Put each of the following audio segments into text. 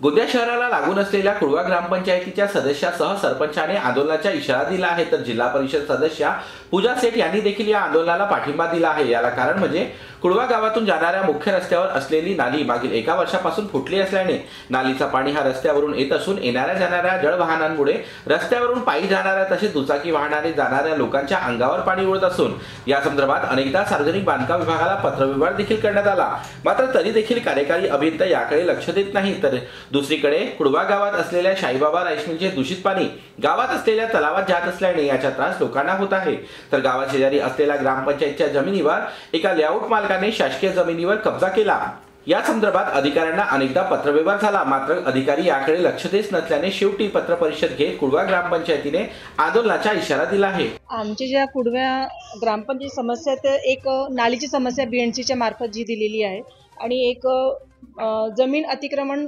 गोंदिया शहराला लागून असलेल्या कुडवा ग्रामपंचायतीच्या सदस्यासह सरपंचाने आंदोलनाचा इशारा दिला आहे, तर जिल्हा परिषद सदस्य पूजा सेठ यांनी देखील या आंदोलनाला पाठिंबा दिला आहे। याला कारण म्हणजे कुडवा गावातून जाणाऱ्या मुख्य रस्त्यावर असलेली नाली मागील 1 वर्षापासून फुटली असल्याने नालीचा पाणी हा रस्त्यावरून येत असून येणाऱ्या जाणाऱ्या जड वाहनांमुळे रस्त्यावरून पायी जाणाऱ्या तसेच दुचाकी वाहनाने जाणाऱ्या लोकांच्या अंगावर पाणी उडत असून या संदर्भात अनेकदा सार्वजनिक बांधकाम विभागाला पत्रव्यवहार देखील करण्यात आला, मात्र तरी देखील कार्यकारी अभियंता याकडे लक्ष देत नाही। तर दुसरीकडे कुडवा गावात असलेल्या शाईबाबा राईस मिलचे दूषित पाणी गावात असलेल्या तलावात जात असल्याने याचा त्रास लोकांना होत आहे। तर गावाशेजारी असलेल्या ग्रामपंचायतच्या जमिनीवर एका लेआउट मालकाने शासकीय जमिनीवर कब्जा केला। या संदर्भात अधिकाऱ्यांना अनेकदा पत्रव्यवहार झाला, मात्र अधिकारी याकडे लक्ष देत नसल्याने शेवटी पत्र परिषद घेत कुडवा ग्रामपंचायतीने आंदोलनाचा इशारा दिला आहे। आमच्या ज्या कुडव्या ग्रामपंचायत समस्या तर एक नालीची समस्या बीएनसीच्या मार्फत जी दिलेली आहे आणि एक जमीन अतिक्रमण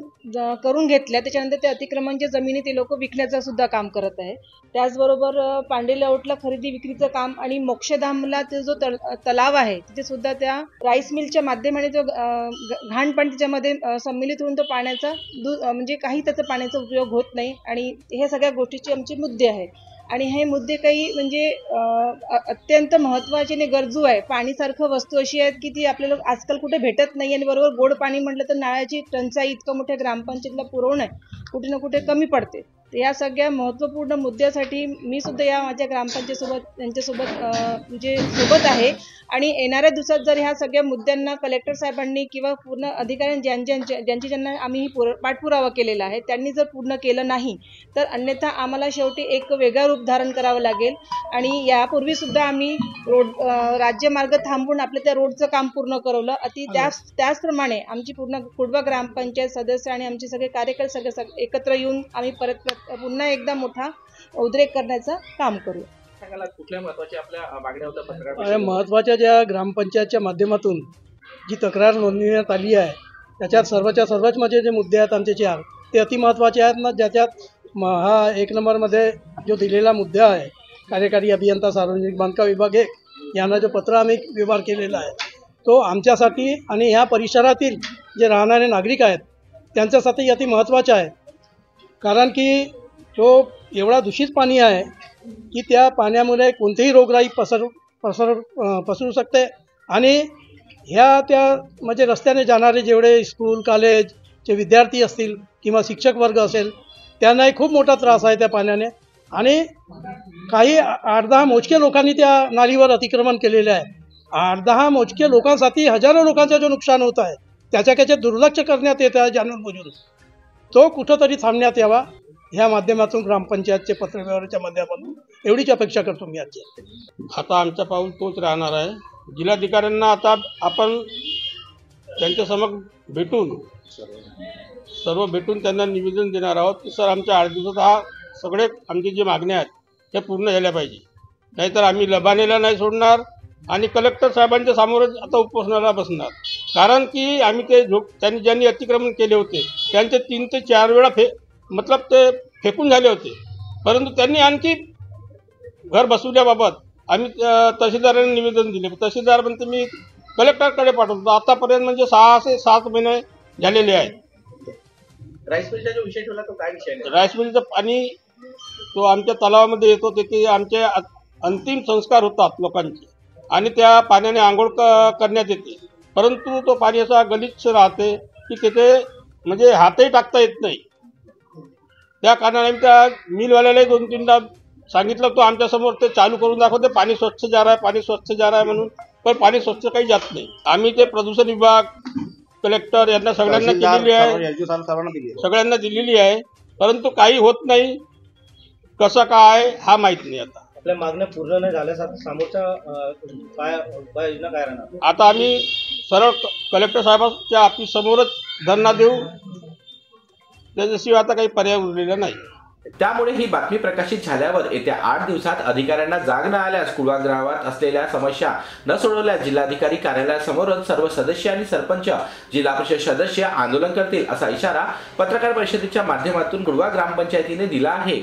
करून घेतल्या, त्याच्यानंतर ते अतिक्रमणच्या जमिनी ते लोक विकण्याचं सुद्धा काम करत आहे। त्याचबरोबर पांडे लेआउटला खरेदी विक्रीचं काम आणि मोक्षधामला ते जो तलाव आहे तिथे सुद्धा त्या राईस मिलच्या माध्यमाने जो घाण पाणी त्याच्यामध्ये सम्मिलित होऊन तो पाण्याचा म्हणजे काही त्याचा पाण्याचा उपयोग होत नाही आणि हे सगळ्या गोष्टीचे आमचे मुद्दे आहेत आणि हे मुद्दे काही म्हणजे अत्यंत महत्त्वाचे आणि गरजू आहे। पाणीसारखं वस्तू अशी आहेत की ती आपल्याला आजकाल कुठे भेटत नाही आणि बरोबर गोड पाणी म्हटलं तर नाळाची टंचाई इतकं मोठ्या ग्रामपंचायतीला पुरवणं कुठे ना कुठे कमी पडते। तर या सगळ्या महत्त्वपूर्ण मुद्द्यासाठी मी सुद्धा या माझ्या ग्रामपंचायतीसोबत त्यांच्यासोबत म्हणजे सोबत आहे आणि येणाऱ्या दिवसात जर ह्या सगळ्या मुद्द्यांना कलेक्टर साहेबांनी किंवा पूर्ण अधिकाऱ्यांनी ज्यांना आम्ही पाठपुरावा केलेला आहे त्यांनी जर पूर्ण केलं नाही तर अन्यथा आम्हाला शेवटी एक वेगळा रूप धारण करावं लागेल आणि यापूर्वी सुद्धा आम्ही राज्यमार्ग थांबवून आपल्या त्या रोडचं काम पूर्ण करवलं। त्याचप्रमाणे आमची पूर्ण कुडवा ग्रामपंचायत सदस्य आणि आमचे सगळे कार्यकर्ते सगळे एकत्र येऊन आम्ही परत पुन्हा एकदा मोठा उद्रेक करण्याचं काम करू। कुठल्या महत्त्वाच्या आपल्या मागण्या होत्या पत्रकार महत्त्वाच्या ज्या ग्रामपंचायतच्या माध्यमातून जी तक्रार नोंदवण्यात आली आहे त्याच्यात सर्वच म्हणजे जे मुद्दे आहेत आमचे 4 ते अतिमहत्त्वाचे आहेत ना, ज्याच्यात हा 1 नंबरमध्ये जो दिलेला मुद्दा आहे कार्यकारी अभियंता सार्वजनिक बांधकाम विभाग 1 यांना जो पत्र आम्ही व्यवहार केलेला आहे तो आमच्यासाठी आणि ह्या परिसरातील जे राहणारे नागरिक आहेत त्यांच्यासाठी अति महत्त्वाचा आहे, कारण की तो एवढा दूषित पाणी आहे की त्या पाण्यामुळे कोणतेही रोगराई पसरू शकते आणि त्या म्हणजे रस्त्याने जाणारे जेवढे स्कूल कॉलेजचे विद्यार्थी असतील किंवा शिक्षक वर्ग असेल त्यांनाही खूप मोठा त्रास आहे त्या पाण्याने आणि काही 8-10 मोजके लोकांनी त्या नालीवर अतिक्रमण केलेले आहे। 8-10 मोजके लोकांसाठी हजारो लोकांचा जो नुकसान होत आहे त्याच्याकडे दुर्लक्ष करण्यात येत आहे जाणून-बुजून। तो कुठंतरी थांबण्यात यावा ह्या माध्यमातून ग्रामपंचायतचे पत्रव्यवहाराच्या माध्यमातून एवढीच अपेक्षा करतो मी आजची। आता आमचा पाऊल तोच राहणार आहे। जिल्हाधिकाऱ्यांना आता आपण त्यांच्यासमोर सर्व भेटून त्यांना निवेदन देणार आहोत की सर आमच्या 8 दिवसात हा सगळे आमचे जे मागण्या आहेत त्या पूर्ण झाल्या पाहिजे, नाहीतर आम्ही लबानेला नाही सोडणार आणि कलेक्टर साहेबांच्या समोरच आता उपोषणाला बसणार, कारण की आम्ही त्यांनी ज्यांनी अतिक्रमण केले होते त्यांचे 3 ते 4 वेळा ते फेकून झाले होते, परंतु त्यांनी आणखी घर बसवल्याबाबत आम्ही तहसीलदारांना निवेदन दिले। तहसीलदार म्हणते मी कलेक्टरकडे पाठवतो। आतापर्यंत म्हणजे 6 ते 7 महिने झालेले आहेत। राईस मिलचा जो विषय ठेवला तो काय विषय आहे? राईस मिलचं पाणी तो आमच्या तलावामध्ये येतो, तिथे आमचे अंतिम संस्कार होतात लोकांचे आणि त्या पाण्याने आंघोळ करण्यात येते, परंतु तो पाणी असा गलिच्छ राहते की तिथे म्हणजे हातही टाकता येत नाही। त्या कारणाने आम्ही त्या मिलवाल्यालाही 2-3दा सांगितलं, तो आमच्यासमोर ते चालू करून दाखवते पाणी स्वच्छ जा रहा है म्हणून, पण पाणी स्वच्छ काही जात नाही। आम्ही ते प्रदूषण विभाग कलेक्टर यांना सगळ्यांना दिलेली आहे, परंतु काही होत नाही। कसं काय हा माहीत नाही। आता आपल्या मागण्या पूर्ण नाही झाल्यासाठी समोरच्या उपाययोजना काय राहणार? आता आम्ही सरळ कलेक्टर साहेबांच्या ऑफिस समोरच धरणा देऊ, त्याच्याशिवाय आता काही पर्याय उरलेला नाही। त्यामुळे ही बातमी प्रकाशित झाल्यावर येत्या 8 दिवसात अधिकाऱ्यांना जाग न आल्यास कुडवा गावात असलेल्या समस्या न सोडवल्यास जिल्हाधिकारी कार्यालयासमोरच सर्व सदस्य आणि सरपंच, जिल्हा परिषद सदस्य आंदोलन करतील असा इशारा पत्रकार परिषदेच्या माध्यमातून कुडवा ग्रामपंचायतीने दिला आहे।